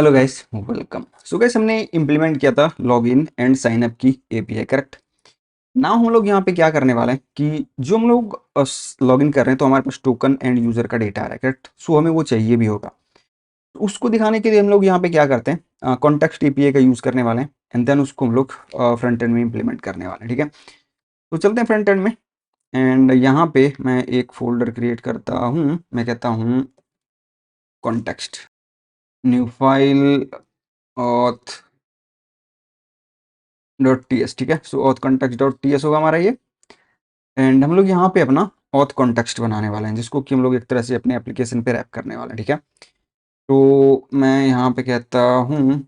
Hello guys, welcome. So guys, हमने implement किया था लॉगिन एंड साइन अप की एपीआई, करेक्ट। नाउ हम लोग यहाँ पे क्या करने वाले हैं कि जो हम लोग लॉगिन कर रहे हैं तो हमारे पास टोकन एंड यूजर का डेटा आ रहा है, करेक्ट। सो हमें वो चाहिए भी होगा। तो उसको दिखाने के लिए हम लोग यहाँ पे क्या करते हैं, कॉन्टेक्स्ट एपीआई का यूज़ करने वाले हैं एंड देन उसको हम लोग फ्रंट एंड में इम्प्लीमेंट करने वाले हैं, ठीक है। तो चलते हैं फ्रंट एंड में। एंड यहाँ पे मैं एक फोल्डर क्रिएट करता हूँ, मैं कहता हूँ context, new file, auth dot T S, ठीक है। So auth context dot T S होगा हमारा ये। एंड हम लोग यहाँ पे अपना ऑथ कॉन्टेक्स्ट बनाने वाले हैं जिसको कि हम लोग एक तरह से अपने एप्लीकेशन पे रैप करने वाले हैं, ठीक है। तो मैं यहाँ पे कहता हूँ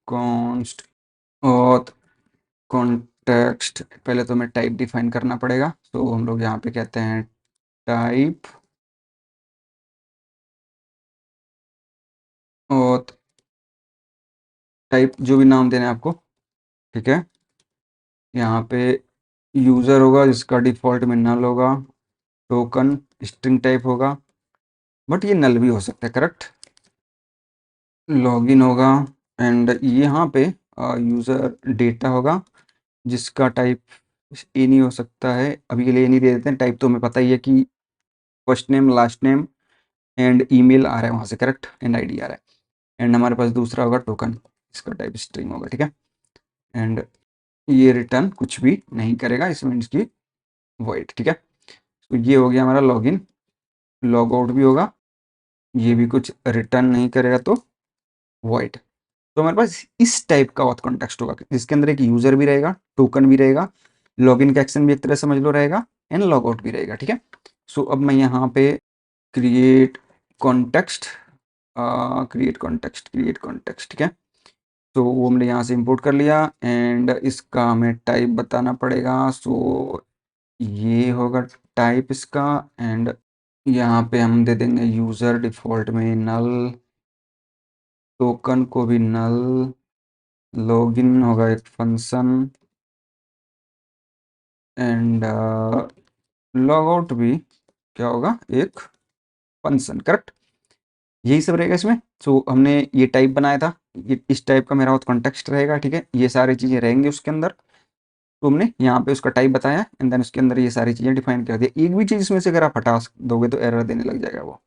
कॉन्स्ट ऑथ कॉन्टेक्स्ट। पहले तो मैं टाइप डिफाइन करना पड़ेगा, तो हम लोग यहाँ पे कहते हैं टाइप ऑथ, टाइप जो भी नाम देना है आपको, ठीक है। यहाँ पे यूज़र होगा जिसका डिफ़ॉल्ट में नल होगा, टोकन स्ट्रिंग टाइप होगा, बट ये नल भी हो सकता है, करेक्ट। लॉगिन होगा एंड यहाँ पे यूज़र डेटा होगा जिसका टाइप ए नहीं हो सकता है, अभी के लिए ए नहीं दे देते हैं। टाइप तो हमें पता ही है कि first name, last name and email आ रहा है वहाँ से, करेक्ट, एंड आईडी आ रहा है। एंड हमारे पास दूसरा होगा टोकन, इसका टाइप स्ट्रिंग होगा, ठीक है। एंड ये रिटर्न कुछ भी नहीं करेगा, इसमें इसकी वॉइड, ठीक है। तो ये हो गया हमारा लॉगिन। लॉग आउट भी होगा, ये भी कुछ रिटर्न नहीं करेगा तो वॉइड। तो हमारे पास इस टाइप का ऑथ कॉन्टेक्स्ट होगा जिसके अंदर एक यूजर भी रहेगा, टोकन भी रहेगा, लॉगिन का एक्शन भी एक तरह समझ लो रहेगा एंड लॉग आउट भी रहेगा, ठीक है। सो अब मैं यहाँ पे क्रिएट कॉन्टेक्स्ट, क्रिएट कॉन्टेक्स्ट, ठीक है। तो वो हमने यहाँ से इंपोर्ट कर लिया एंड इसका हमें टाइप बताना पड़ेगा। सो ये होगा टाइप इसका एंड यहाँ पे हम दे देंगे यूज़र डिफ़ॉल्ट में नल, टोकन को भी नल, लॉगिन होगा एक फंक्शन एंड लॉग आउट भी क्या होगा, एक फंक्शन, करेक्ट। यही सब रहेगा इसमें। सो हमने ये टाइप बनाया था, ये इस टाइप का मेरा कॉन्टेक्स्ट रहेगा, ठीक है। ये सारी चीज़ें रहेंगी उसके अंदर। तो हमने यहाँ पे उसका टाइप बताया एंड देन उसके अंदर ये सारी चीज़ें डिफाइन कर दी। एक भी चीज़ इसमें से अगर आप हटा दोगे तो एरर देने लग जाएगा वो,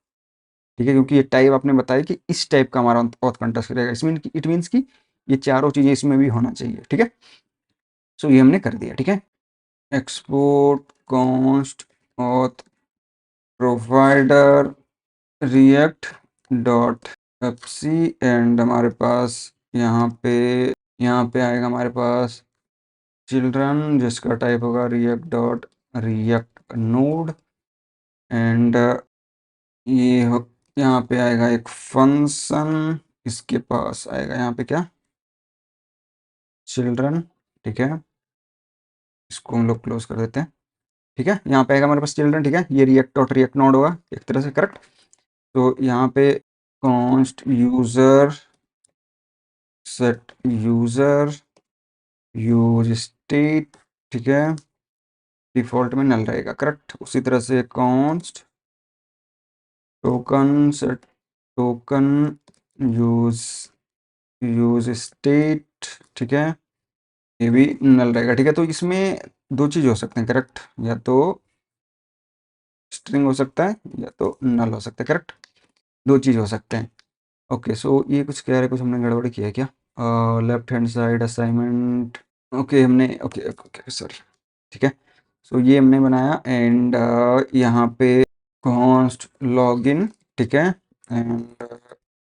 ठीक है, क्योंकि ये टाइप आपने बताया कि इस टाइप का हमारा ऑथ कॉन्टेक्स्ट रहेगा। इसमें इट मीन्स कि ये चारों चीज़ें इसमें भी होना चाहिए, ठीक है। सो ये हमने कर दिया, ठीक है। Export const auth provider React dot F C and हमारे पास यहाँ पे आएगा हमारे पास चिल्ड्रन जिसका टाइप होगा React dot React node and ये यहाँ पे आएगा एक फंक्शन, इसके पास आएगा यहाँ पे क्या, चिल्ड्रन, ठीक है। इसको हम लोग क्लोज कर देते हैं, ठीक है। यहाँ पे आएगा हमारे पास चिल्ड्रन, ठीक है। ये रिएक्ट डॉट रिएक्ट नोड होगा एक तरह से, करेक्ट। तो यहाँ पे const user set user use state, ठीक है, डिफॉल्ट में नल रहेगा, करेक्ट। उसी तरह से const token set token use use state, ठीक है, ये भी नल रहेगा, ठीक है। तो इसमें दो चीज हो सकते हैं, करेक्ट, या तो स्ट्रिंग हो सकता है या तो नल हो सकता है, करेक्ट। दो चीज हो सकते हैं। ओके, सो ये कुछ कह रहे, कुछ हमने गड़बड़ किया है क्या। Left hand side assignment, okay हमने, ओके ओके सॉरी, ठीक है। सो ये हमने बनाया एंड यहाँ पे कॉन्स्ट लॉगिन, ठीक है। एंड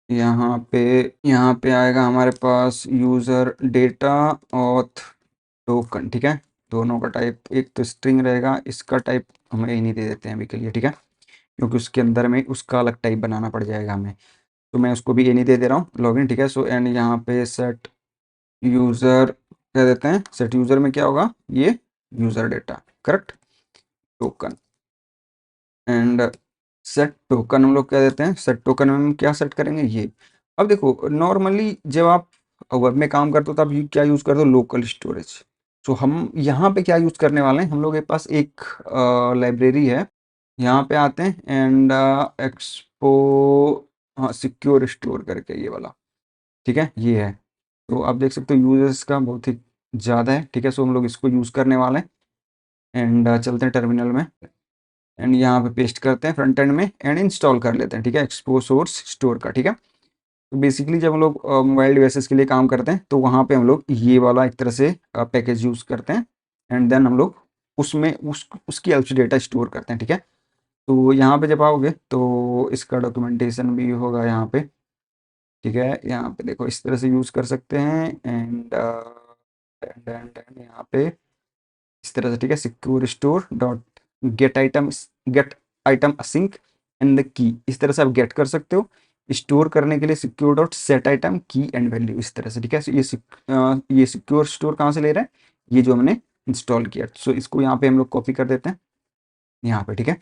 यहाँ पे आएगा हमारे पास यूज़र डेटा ऑथ टोकन, ठीक है। दोनों का टाइप एक तो स्ट्रिंग रहेगा, इसका टाइप हम ये नहीं दे देते हैं अभी के लिए, ठीक है, क्योंकि उसके अंदर में उसका अलग टाइप बनाना पड़ जाएगा हमें। तो मैं उसको भी ये नहीं दे रहा हूँ लॉगिन, ठीक है। सो एंड यहाँ पे सेट यूज़र क्या देते हैं, सेट यूज़र में क्या होगा, ये user data, correct, token and set token हम लोग क्या देते हैं, सेट टोकन में हम क्या सेट करेंगे ये। अब देखो, नॉर्मली जब आप वेब में काम करते हो तब क्या यूज़ करते हो, लोकल स्टोरेज। तो हम यहाँ पे क्या यूज़ करने वाले हैं, हम लोग के पास एक लाइब्रेरी है, यहाँ पे आते हैं एंड एक्सपो, हाँ, सिक्योर स्टोर करके ये वाला, ठीक है, ये है। तो आप देख सकते हो यूज़र्स का बहुत ही ज़्यादा है, ठीक है। सो हम लोग इसको यूज़ करने वाले हैं एंड चलते हैं टर्मिनल में एंड यहाँ पे पेस्ट करते हैं फ्रंट एंड में एंड इंस्टॉल कर लेते हैं, ठीक है, एक्सपो सोर्स स्टोर का, ठीक है। तो बेसिकली जब हम लोग मोबाइल डिवाइसेस के लिए काम करते हैं तो वहाँ पे हम लोग ये वाला एक तरह से पैकेज यूज़ करते हैं एंड देन हम लोग उसमें उसकी हेल्प से डेटा स्टोर करते हैं, ठीक है। तो यहाँ पे जब आओगे तो इसका डॉक्यूमेंटेशन भी होगा यहाँ पे, ठीक है। यहाँ पे देखो इस तरह से यूज़ कर सकते हैं एंड यहाँ पे इस तरह से, ठीक है। Secure store dot gate item async and the key, इस तरह से आप गेट कर सकते हो। स्टोर करने के लिए सिक्योर डॉट सेट आइटम की एंड वैल्यू, इस तरह से, ठीक है। So ये सिक्योर स्टोर कहाँ से ले रहे हैं, ये जो हमने इंस्टॉल किया। सो इसको यहाँ पे हम लोग कॉपी कर देते हैं यहाँ पे, ठीक है।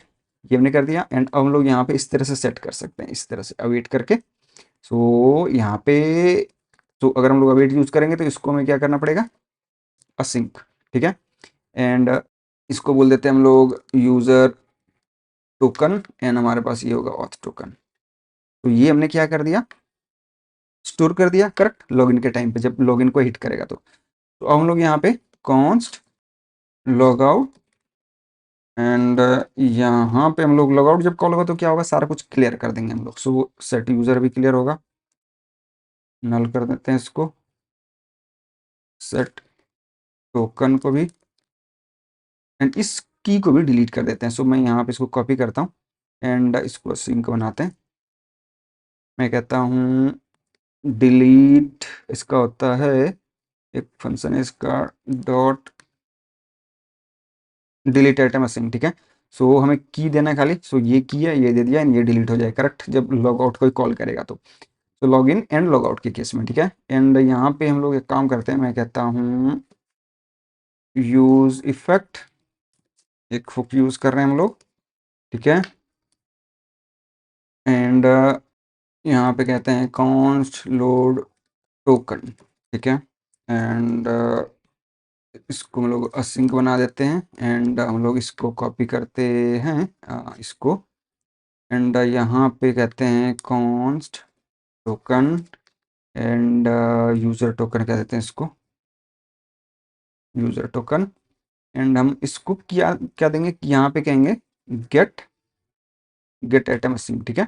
ये हमने कर दिया एंड अब हम लोग यहाँ पे इस तरह से सेट कर सकते हैं, इस तरह से अवेट करके। सो यहाँ पे तो अगर हम लोग अवेट यूज करेंगे तो इसको हमें क्या करना पड़ेगा, असिंक, ठीक है। एंड इसको बोल देते हैं हम लोग यूजर टोकन एंड हमारे पास ये होगा ऑथ टोकन। तो ये हमने क्या कर दिया, स्टोर कर दिया, करेक्ट, लॉगिन के टाइम पे जब लॉगिन को हिट करेगा तो अब हम लोग यहाँ पे कॉन्स्ट लॉग आउट एंड यहाँ पे हम लोग लॉग आउट जब कॉल होगा तो क्या होगा, सारा कुछ क्लियर कर देंगे हम लोग। सो सेट यूजर भी क्लियर होगा, नल कर देते हैं इसको, सेट टोकन को भी एंड इस की को भी डिलीट कर देते हैं। सो मैं यहाँ पे इसको कॉपी करता हूँ एंड इसको सिंक बनाते हैं। मैं कहता हूँ डिलीट, इसका होता है एक फंक्शन है इसका डॉट डिलीट आइटम असिंक, ठीक है। सो हमें की देना है खाली, सो ये की है, ये दे दिया एंड ये डिलीट हो जाए, करेक्ट, जब लॉग आउट कोई कॉल करेगा तो log in and log out के केस में, ठीक है। एंड यहाँ पे हम लोग एक काम करते हैं, मैं कहता हूँ यूज इफेक्ट, एक हुक यूज कर रहे हैं हम लोग, ठीक है। एंड यहाँ पे कहते हैं कॉन्स्ट लोड टोकन, ठीक है। एंड इसको हम लोग असिंक बना देते हैं एंड हम लोग इसको कॉपी करते हैं इसको एंड यहाँ पे कहते हैं const token end user token कह देते हैं इसको, यूज़र टोकन। एंड हम इसको क्या क्या देंगे कि यहाँ पे कहेंगे गेट गेट आइटम असिंक, ठीक है।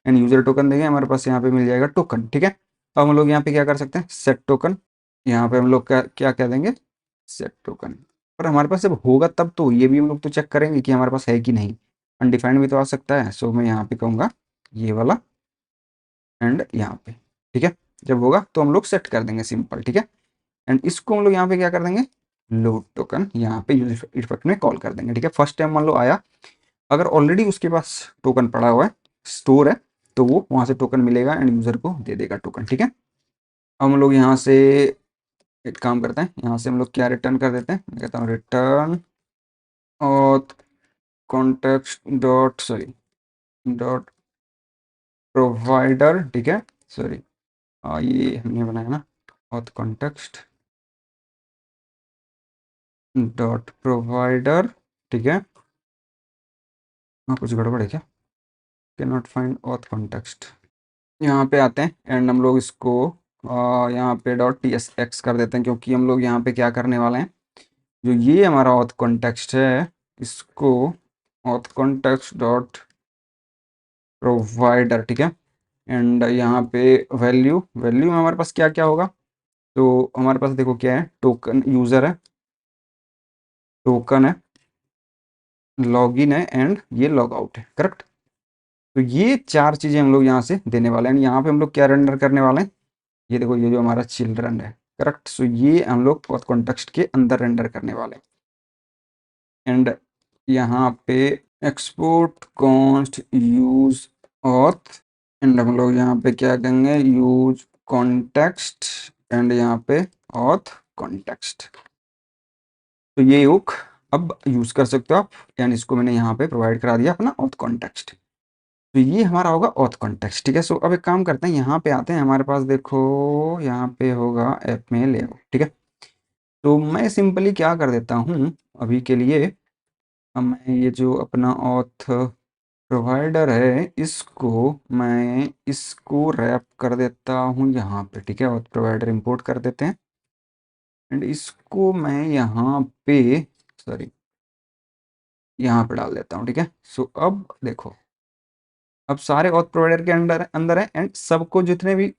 एंड यूज़र टोकन देंगे, हमारे पास यहाँ पे मिल जाएगा टोकन, ठीक है। अब हम लोग यहाँ पे क्या कर सकते हैं, सेट टोकन, यहाँ पे हम लोग क्या क्या क्या देंगे, सेट टोकन। पर हमारे पास जब होगा तब तो ये भी हम लोग तो चेक करेंगे कि हमारे पास है कि नहीं, अनडिफाइंड भी तो आ सकता है। सो मैं यहाँ पे कहूँगा ये वाला एंड यहाँ पे, ठीक है। जब होगा तो हम लोग सेट कर देंगे सिंपल, ठीक है। एंड इसको हम लोग यहाँ पे क्या कर देंगे, लोड टोकन यहाँ पे यूज इफेक्ट में कॉल कर देंगे, ठीक है। फर्स्ट टाइम मान लो आया, अगर ऑलरेडी उसके पास टोकन पड़ा हुआ है, स्टोर है, तो वो वहाँ से टोकन मिलेगा एंड यूजर को दे देगा टोकन, ठीक है। अब हम लोग यहाँ से एक काम करते हैं, यहाँ से हम लोग क्या रिटर्न कर देते हैं, मैं कहता हूँ return auth context dot sorry dot provider, ठीक है। सॉरी ये हमने बनाया ना, ऑथ कॉन्टेक्स्ट डॉट प्रोवाइडर, ठीक है। हाँ कुछ गड़बड़ है क्या, can not find auth context, यहाँ पे आते हैं एंड हम लोग इसको यहाँ पे डॉट टी एस एक्स कर देते हैं, क्योंकि हम लोग यहाँ पे क्या करने वाले हैं, जो ये हमारा ऑथ कॉन्टेक्स्ट है इसको ऑथ कॉन्टेक्स्ट डॉट प्रोवाइडर, ठीक है। एंड यहाँ पे वैल्यू वैल्यू में हमारे पास क्या क्या होगा, तो हमारे पास देखो क्या है, टोकन यूज़र है, टोकन है, लॉगिन है एंड ये लॉग आउट है, करेक्ट। तो ये चार चीज़ें हम लोग यहाँ से देने वाले हैं। यहाँ पे हम लोग क्या रेंडर करने वाले हैं, ये देखो ये जो हमारा चिल्ड्रन है, करेक्ट। सो ये हम लोग कॉन्टेक्स्ट के अंदर रेंडर करने वाले हैं एंड यहाँ पे export const use auth and हम लोग यहाँ पे क्या कहेंगे, यूज कॉन्टेक्स्ट एंड यहाँ पे ऑथ कॉन्टेक्स्ट। तो ये हुक अब यूज कर सकते हो आप, यानी इसको मैंने यहाँ पे प्रोवाइड करा दिया अपना ऑथ कॉन्टेक्स्ट। तो ये हमारा होगा ऑथ कॉन्टेक्स्ट, ठीक है। सो अब एक काम करते हैं, यहाँ पे आते हैं, हमारे पास देखो यहाँ पे होगा ऐप में लेआउट, ठीक है। तो मैं सिंपली क्या कर देता हूँ अभी के लिए, अब मैं ये जो अपना ऑथ प्रोवाइडर है, इसको मैं इसको रैप कर देता हूँ यहाँ पे, ठीक है, और प्रोवाइडर इंपोर्ट कर देते हैं एंड इसको मैं यहाँ पे, सॉरी, यहाँ पे डाल देता हूँ, ठीक है। सो अब देखो, अब सारे ऑथ प्रोवाइडर के अंदर अंदर है एंड सबको जितने भी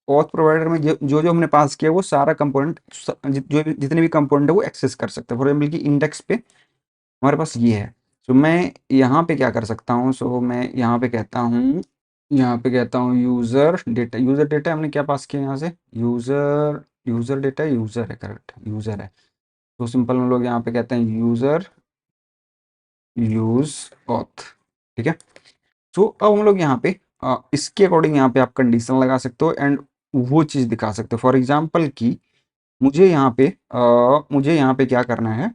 ऑथ प्रोवाइडर में जो जो हमने पास किया वो सारा कंपोनेंट, जो जितने भी कंपोनेंट है वो एक्सेस कर सकते हैं। फॉर एग्जाम्पल की इंडेक्स पे हमारे पास ये है, सो मैं यहाँ पे क्या कर सकता हूँ, सो मैं यहाँ पे कहता हूँ, यहाँ पे कहता हूँ यूज़र डेटा। यूज़र डेटा हमने क्या पास किया यहाँ से, यूज़र, यूज़र डेटा, यूज़र है, करेक्ट, यूज़र है। तो सिंपल हम लोग यहाँ पे कहते हैं यूज़र यूज़ ऑथ, ठीक है। सो अब हम लोग यहाँ पे इसके अकॉर्डिंग यहाँ पे आप कंडीशन लगा सकते हो एंड वो चीज़ दिखा सकते हो। फॉर एग्जाम्पल कि मुझे यहाँ पे क्या करना है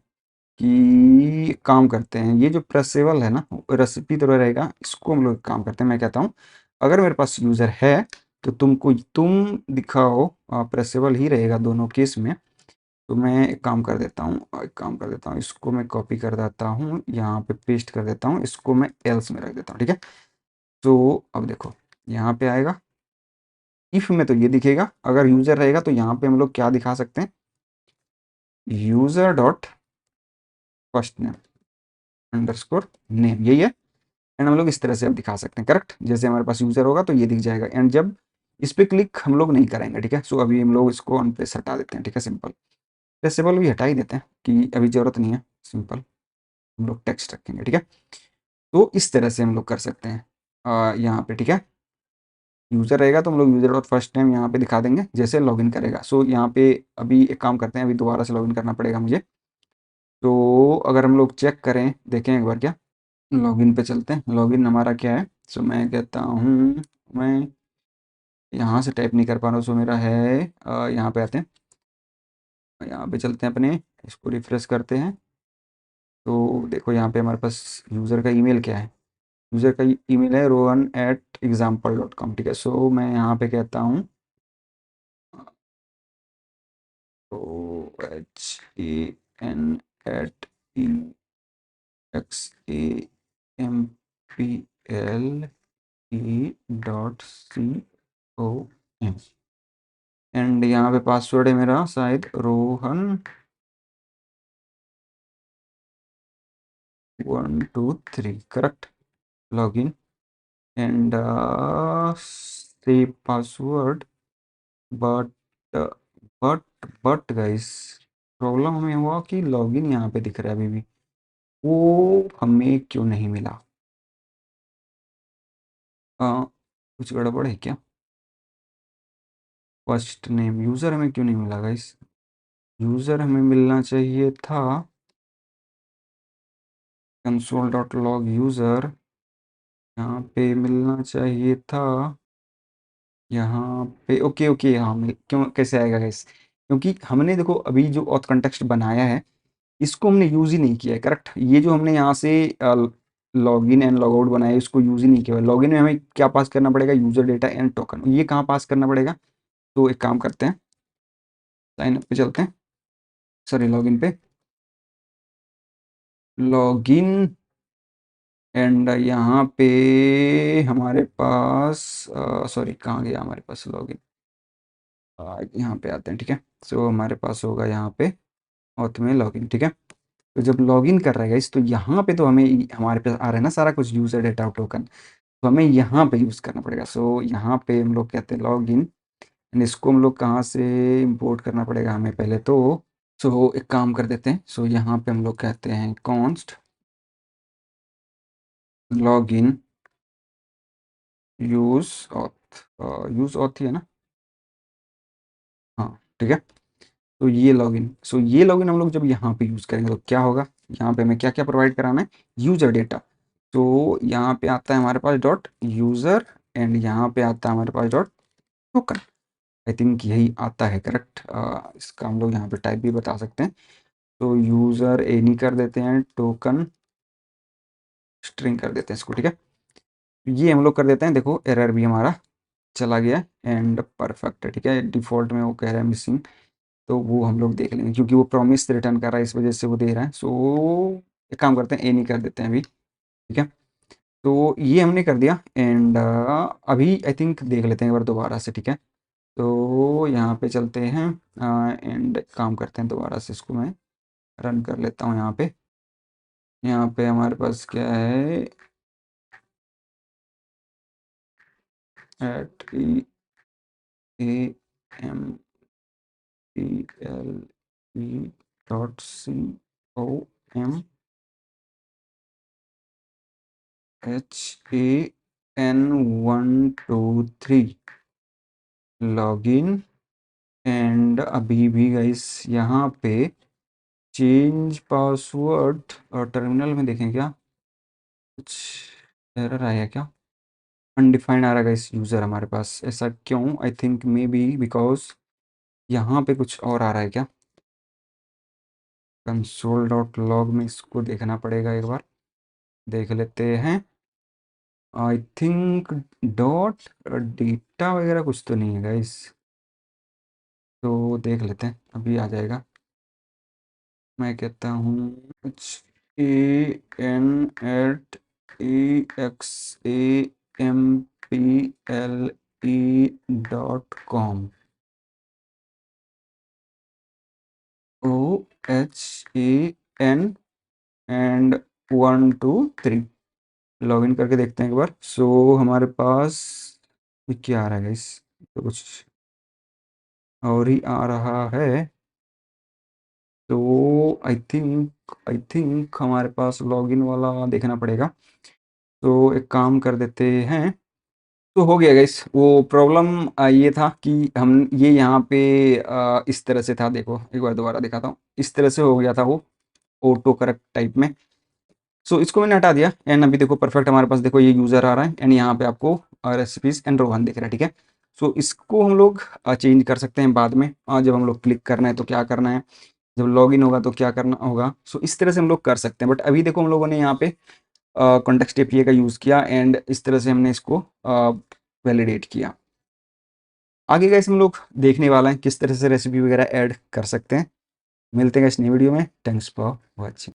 कि काम करते हैं, ये जो प्रेसेबल है ना, रेसिपी तो रहेगा, इसको हम लोग काम करते हैं। मैं कहता हूँ अगर मेरे पास यूज़र है तो तुम दिखाओ, प्रेसेबल ही रहेगा दोनों केस में। तो मैं एक काम कर देता हूँ, इसको मैं कॉपी कर देता हूँ, यहाँ पे पेस्ट कर देता हूँ, इसको मैं एल्स में रख देता हूँ, ठीक है। तो अब देखो यहाँ पे आएगा, इफ में तो ये दिखेगा, अगर यूज़र रहेगा तो यहाँ पे हम लोग क्या दिखा सकते हैं, user dot first name underscore name, यही है। एंड हम लोग इस तरह से अब दिखा सकते हैं, करेक्ट। जैसे हमारे पास यूज़र होगा तो ये दिख जाएगा एंड जब इस पे क्लिक हम लोग नहीं करेंगे, ठीक है। सो अभी हम लोग इसको ऑन प्रेस हटा देते हैं, ठीक है, सिंपल। प्रेसेबल भी हटा ही देते हैं कि अभी ज़रूरत नहीं है, सिंपल हम लोग टेक्स्ट रखेंगे, ठीक है। तो इस तरह से हम लोग कर सकते हैं यहाँ पे, ठीक है। यूज़र रहेगा तो हम लोग यूज़र डॉट फर्स्ट नेम यहाँ पे दिखा देंगे जैसे लॉगिन करेगा। सो यहाँ पे अभी एक काम करते हैं, अभी दोबारा से लॉगिन करना पड़ेगा मुझे। तो अगर हम लोग चेक करें, देखें एक बार, क्या लॉगिन पे चलते हैं, लॉगिन हमारा क्या है। सो मैं कहता हूँ, मैं यहाँ से टाइप नहीं कर पा रहा हूँ, सो मेरा है यहाँ पे आते हैं, यहाँ पे चलते हैं अपने, इसको रिफ्रेश करते हैं। तो देखो यहाँ पे हमारे पास यूज़र का ईमेल क्या है, यूज़र का ईमेल है rohan@example.com, ठीक है। सो मैं यहाँ पे कहता हूँ rohan@example.com एंड यहाँ पे पासवर्ड है मेरा शायद Rohan 123, correct. Login and save password, but but but guys, problem हमें हुआ कि लॉगिन यहाँ पे दिख रहा है अभी भी, वो हमें क्यों नहीं मिला, कुछ गड़बड़ है क्या। फर्स्ट नेम यूज़र हमें क्यों नहीं मिला गाइस, यूज़र हमें मिलना चाहिए था कंसोल डॉट लॉग यूज़र, यहाँ पे मिलना चाहिए था, यहाँ पे ओके ओके, हाँ क्यों, कैसे आएगा गाइस, क्योंकि हमने देखो अभी जो ऑथ कंटेक्स्ट बनाया है इसको हमने यूज़ ही नहीं किया है, करेक्ट। ये जो हमने यहाँ से लॉगिन एंड लॉगआउट बनाया है इसको यूज़ ही नहीं किया है। लॉगिन में हमें क्या पास करना पड़ेगा, यूज़र डेटा एंड टोकन, ये कहाँ पास करना पड़ेगा। तो एक काम करते हैं, साइन अप पे चलते हैं, सॉरी लॉगिन पे, लॉगिन एंड यहाँ पे हमारे पास, सॉरी कहाँ गया हमारे पास लॉगिन, यहाँ पे आते हैं, ठीक है। सो हमारे पास होगा यहाँ पे ऑथ में लॉगिन, ठीक है। तो जब लॉगिन कर रहा है गाइस तो यहाँ पे तो हमें हमारे पास आ रहा है ना सारा कुछ, यूज़र डेटा टोकन, तो हमें यहाँ पे यूज़ करना पड़ेगा। सो यहाँ पे हम लोग कहते हैं लॉगिन एंड इसको हम लोग कहाँ से इंपोर्ट करना पड़ेगा हमें पहले तो। सो एक काम कर देते हैं, सो यहाँ पे हम लोग कहते हैं const login use auth, use auth ही है ना, हाँ ठीक है। तो ये लॉगिन, सो ये लॉगिन हम लोग जब यहाँ पे यूज़ करेंगे तो क्या होगा, यहाँ पे हमें क्या क्या प्रोवाइड कराना है, यूज़र डेटा। तो यहाँ पे आता है हमारे पास डॉट यूज़र एंड यहाँ पे आता है हमारे पास डॉट टोकन, आई थिंक यही आता है, करेक्ट। इसका हम लोग यहाँ पे टाइप भी बता सकते हैं। तो यूज़र एनी कर देते हैं, टोकन स्ट्रिंग कर देते हैं इसको, ठीक है। ये हम लोग कर देते हैं, देखो एरर भी हमारा चला गया एंड परफेक्ट है, ठीक है। डिफ़ॉल्ट में वो कह रहा है मिसिंग, तो वो हम लोग देख लेंगे क्योंकि वो प्रॉमिस रिटर्न कर रहा है, इस वजह से वो दे रहा है। सो एक काम करते हैं, एनी कर देते हैं अभी, ठीक है। तो ये हमने कर दिया एंड अभी आई थिंक देख लेते हैं एक बार दोबारा से, ठीक है। तो यहाँ पे चलते हैं एंड काम करते हैं दोबारा से, इसको मैं रन कर लेता हूँ यहाँ पे हमारे पास क्या है, at E A M P L E dot C O M H A N 123 login. And अभी भी गाइस यहाँ पे चेंज पासवर्ड और टर्मिनल में देखें क्या कुछ एरर आया क्या, अनडिफाइंड आ रहा है इस यूज़र हमारे पास, ऐसा क्यों? I think may be because यहाँ पे कुछ और आ रहा है क्या, कंसोल डॉट लॉग में इसको देखना पड़ेगा, एक बार देख लेते हैं। आई थिंक डॉट डेटा वगैरह कुछ तो नहीं है गाइस, तो देख लेते हैं अभी आ जाएगा। मैं कहता हूँ H A N at E X A M P L E dot com, O H A N and 123 login करके देखते हैं एक बार। सो हमारे पास ये क्या आ रहा है इस, तो कुछ और ही आ रहा है। तो आई थिंक हमारे पास लॉगिन वाला देखना पड़ेगा। तो एक काम कर देते हैं, तो हो गया गाइस। वो प्रॉब्लम ये था कि हम ये यहाँ पे इस तरह से था, देखो एक बार दोबारा दिखाता हूँ, इस तरह से हो गया था वो ऑटो करेक्ट टाइप में। सो इसको मैंने हटा दिया एंड अभी देखो परफेक्ट हमारे पास, देखो ये यूज़र आ रहा है एंड यहाँ पे आपको रेसिपीज एंड रोहन दिख रहा है, ठीक है। सो इसको हम लोग चेंज कर सकते हैं बाद में, जब हम लोग क्लिक करना है तो क्या करना है, जब लॉगिन होगा तो क्या करना होगा। सो इस तरह से हम लोग कर सकते हैं, बट अभी देखो हम लोगों ने यहाँ पे कॉन्टेक्स्ट एपीआई का यूज़ किया एंड इस तरह से हमने इसको वैलिडेट किया। आगे का हम लोग देखने वाला है किस तरह से रेसिपी वगैरह ऐड कर सकते हैं। मिलते हैं इस नई वीडियो में, थैंक्स फॉर वॉचिंग।